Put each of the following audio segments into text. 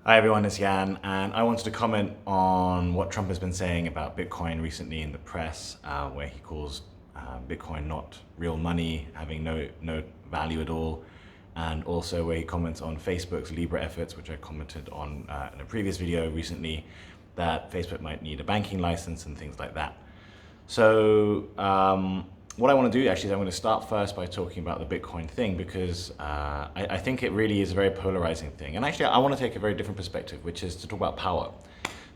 Hi everyone, it's Jan, and I wanted to comment on what Trump has been saying about Bitcoin recently in the press, where he calls Bitcoin not real money, having no value at all, and also where he comments on Facebook's Libra efforts, which I commented on in a previous video recently, that Facebook might need a banking license and things like that. So what I want to do actually is I'm going to start first by talking about the Bitcoin thing because I think it really is a very polarizing thing. And actually I want to take a very different perspective, which is to talk about power.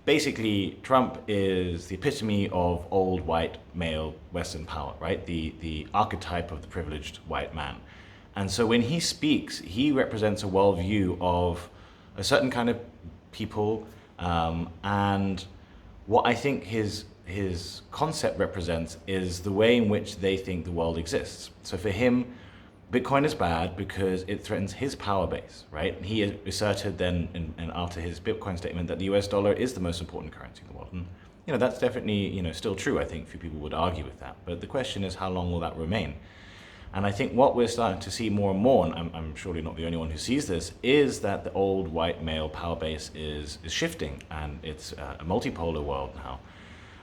Basically, Trump is the epitome of old white male Western power, right? The archetype of the privileged white man. And so when he speaks, he represents a worldview of a certain kind of people, and what I think his concept represents is the way in which they think the world exists. So for him, Bitcoin is bad because it threatens his power base, right? He asserted then, and after his Bitcoin statement, that the US dollar is the most important currency in the world. And that's definitely still true. I think few people would argue with that. But the question is, how long will that remain? And I think what we're starting to see more and more, and I'm surely not the only one who sees this, is that the old white male power base is shifting, and it's a multipolar world now.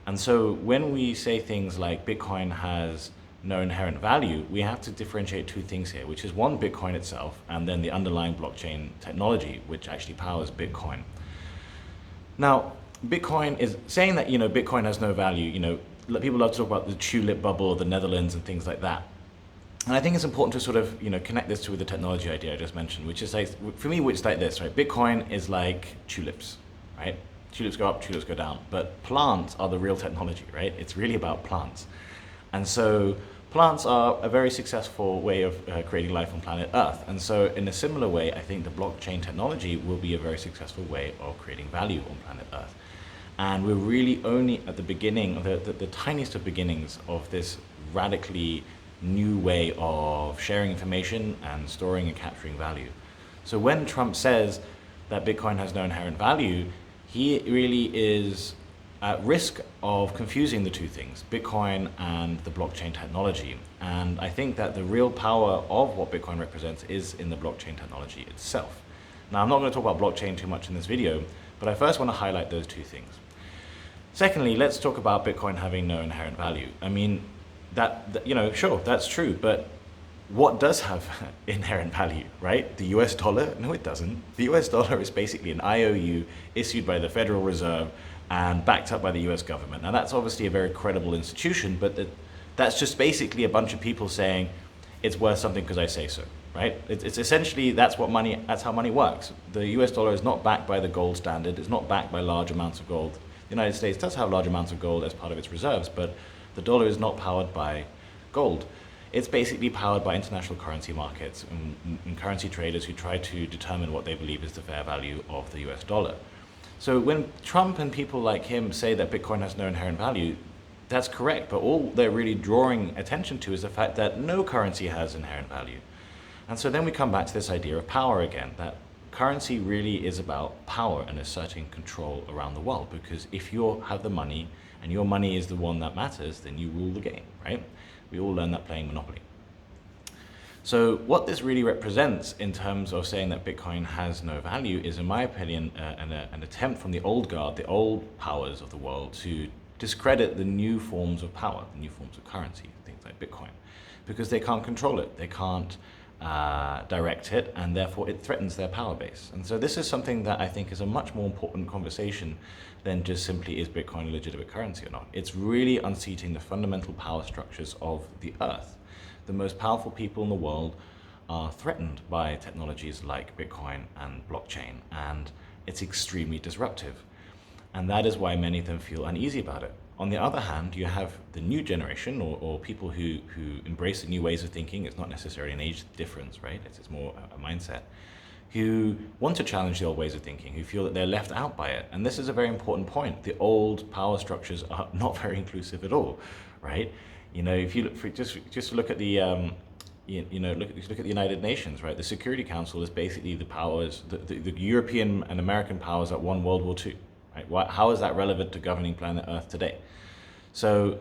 And so when we say things like Bitcoin has no inherent value, we have to differentiate two things here, which is one, Bitcoin itself, and then the underlying blockchain technology, which actually powers Bitcoin. Now, Bitcoin is saying that, Bitcoin has no value. People love to talk about the tulip bubble of the Netherlands and things like that. And I think it's important to sort of, connect this to the technology idea I just mentioned, which is like, for me, which is like this, right? Bitcoin is like tulips, right? Tulips go up, tulips go down, but plants are the real technology, right? It's really about plants. And so plants are a very successful way of creating life on planet Earth. And so in a similar way, I think the blockchain technology will be a very successful way of creating value on planet Earth. And we're really only at the beginning, the tiniest of beginnings of this radically new way of sharing information and storing and capturing value. So when Trump says that Bitcoin has no inherent value, he really is at risk of confusing the two things, Bitcoin and the blockchain technology. And I think that the real power of what Bitcoin represents is in the blockchain technology itself. Now, I'm not going to talk about blockchain too much in this video, but I first want to highlight those two things. Secondly, let's talk about Bitcoin having no inherent value. I mean, sure, that's true, but what does have inherent value, right? The US dollar? No, it doesn't. The US dollar is basically an IOU issued by the Federal Reserve and backed up by the US government. Now, that's obviously a very credible institution, but that's just basically a bunch of people saying it's worth something because I say so, right? It's essentially, that's how money works. The US dollar is not backed by the gold standard. It's not backed by large amounts of gold. The United States does have large amounts of gold as part of its reserves, but the dollar is not powered by gold. It's basically powered by international currency markets and currency traders who try to determine what they believe is the fair value of the US dollar. So when Trump and people like him say that Bitcoin has no inherent value, that's correct, but all they're really drawing attention to is the fact that no currency has inherent value. And so then we come back to this idea of power again, that currency really is about power and asserting control around the world, because if you have the money and your money is the one that matters, then you rule the game, right? We all learn that playing Monopoly. So what this really represents in terms of saying that Bitcoin has no value is, in my opinion, an attempt from the old guard, the old powers of the world, to discredit the new forms of power, the new forms of currency, things like Bitcoin, because they can't control it, they can't direct it, and therefore it threatens their power base. And so this is something that I think is a much more important conversation than just simply, is Bitcoin a legitimate currency or not? It's really unseating the fundamental power structures of the earth. The most powerful people in the world are threatened by technologies like Bitcoin and blockchain, and it's extremely disruptive. And that is why many of them feel uneasy about it. On the other hand, you have the new generation, or people who embrace the new ways of thinking. It's not necessarily an age difference, right? It's more a mindset, who want to challenge the old ways of thinking, who feel that they're left out by it. And this is a very important point. The old power structures are not very inclusive at all, right? If you just look at the look at the United Nations, right? The Security Council is basically the powers, the European and American powers that won World War II, right? How is that relevant to governing planet Earth today? So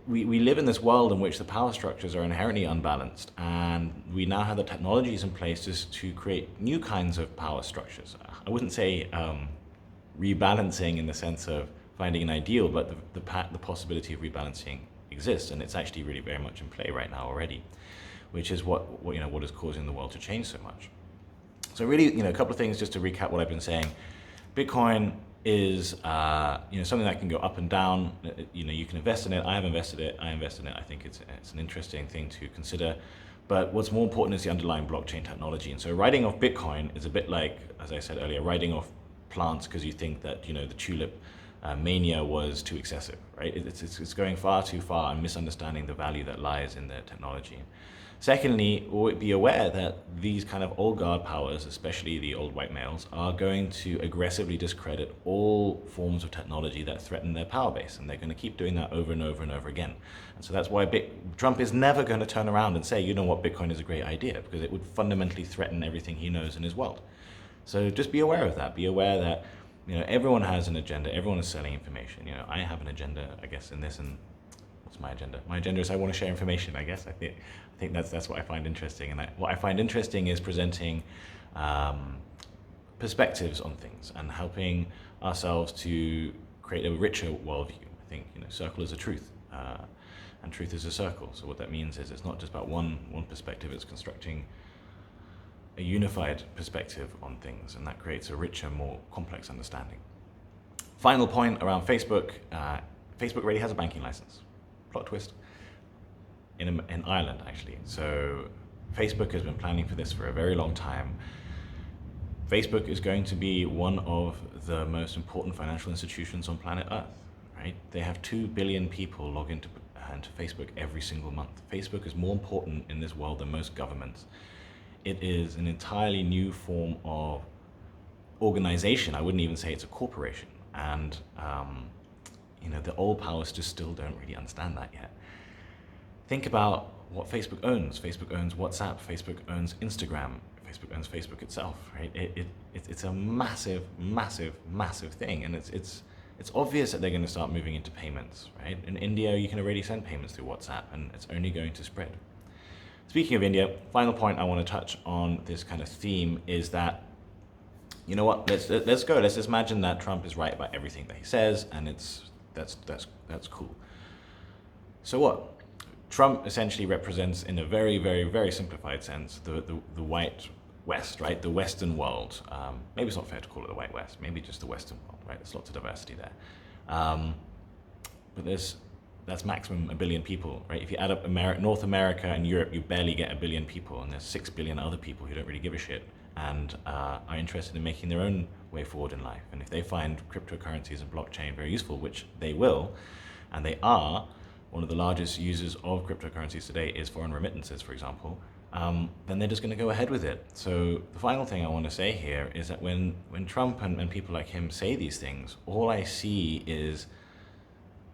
we live in this world in which the power structures are inherently unbalanced, and we now have the technologies in place to create new kinds of power structures. I wouldn't say rebalancing in the sense of finding an ideal, but the possibility of rebalancing exists, and it's actually really very much in play right now already, which is what is causing the world to change so much. So really, a couple of things just to recap what I've been saying. Bitcoin is something that can go up and down. You can invest in it. I have invested it. I invest in it. I think it's an interesting thing to consider. But what's more important is the underlying blockchain technology. And so writing off Bitcoin is a bit like, as I said earlier, writing off plants because you think that the tulip mania was too excessive, right? It's going far too far and misunderstanding the value that lies in the technology. Secondly, be aware that these kind of old guard powers, especially the old white males, are going to aggressively discredit all forms of technology that threaten their power base, and they're going to keep doing that over and over and over again. And so that's why Trump is never going to turn around and say, you know what, Bitcoin is a great idea, because it would fundamentally threaten everything he knows in his world. So just be aware of that. Be aware that everyone has an agenda. Everyone is selling information. I have an agenda, I guess, in this. And what's my agenda? My agenda is I want to share information, I guess. I think that's what I find interesting. And what I find interesting is presenting perspectives on things and helping ourselves to create a richer worldview. I think circle is a truth, and truth is a circle. So what that means is it's not just about one perspective. It's constructing a unified perspective on things, and that creates a richer, more complex understanding. Final point around Facebook. Facebook already has a banking license. Plot twist. In Ireland, actually. So Facebook has been planning for this for a very long time. Facebook is going to be one of the most important financial institutions on planet Earth, right? They have 2 billion people log into Facebook every single month. Facebook is more important in this world than most governments. It is an entirely new form of organization. I wouldn't even say it's a corporation. And the old powers just still don't really understand that yet. Think about what Facebook owns. Facebook owns WhatsApp. Facebook owns Instagram. Facebook owns Facebook itself, right? It's a massive, massive, massive thing, and it's obvious that they're going to start moving into payments, right? In India, you can already send payments through WhatsApp, and it's only going to spread. Speaking of India, final point I want to touch on this kind of theme is that, you know what? Let's go. Let's just imagine that Trump is right about everything that he says, and that's cool. So what? Trump essentially represents, in a very, very, very simplified sense, the white West, right? The Western world. Maybe it's not fair to call it the white West. Maybe just the Western world, right? There's lots of diversity there. But that's maximum 1 billion people, right? If you add up North America and Europe, you barely get 1 billion people, and there's 6 billion other people who don't really give a shit and are interested in making their own way forward in life. And if they find cryptocurrencies and blockchain very useful, which they will, and they are, one of the largest users of cryptocurrencies today is foreign remittances, for example, then they're just going to go ahead with it. So the final thing I want to say here is that when Trump and people like him say these things, all I see is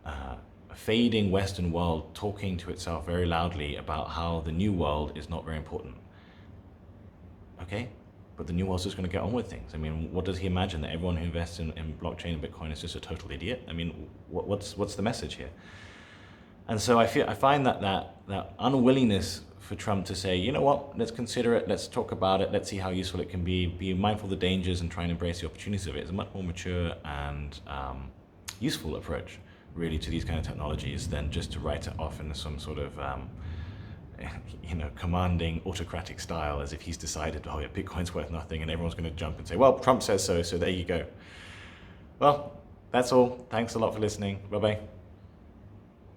a fading Western world talking to itself very loudly about how the new world is not very important. Okay? But the new world's just going to get on with things. I mean, what does he imagine? That everyone who invests in blockchain and Bitcoin is just a total idiot? I mean, what's the message here? And so I find that unwillingness for Trump to say, you know what, let's consider it, let's talk about it, let's see how useful it can be mindful of the dangers and try and embrace the opportunities of it, is a much more mature and useful approach, really, to these kind of technologies than just to write it off in some sort of commanding autocratic style, as if he's decided, oh yeah, Bitcoin's worth nothing, and everyone's going to jump and say, well, Trump says so there you go. Well, that's all. Thanks a lot for listening. Bye-bye.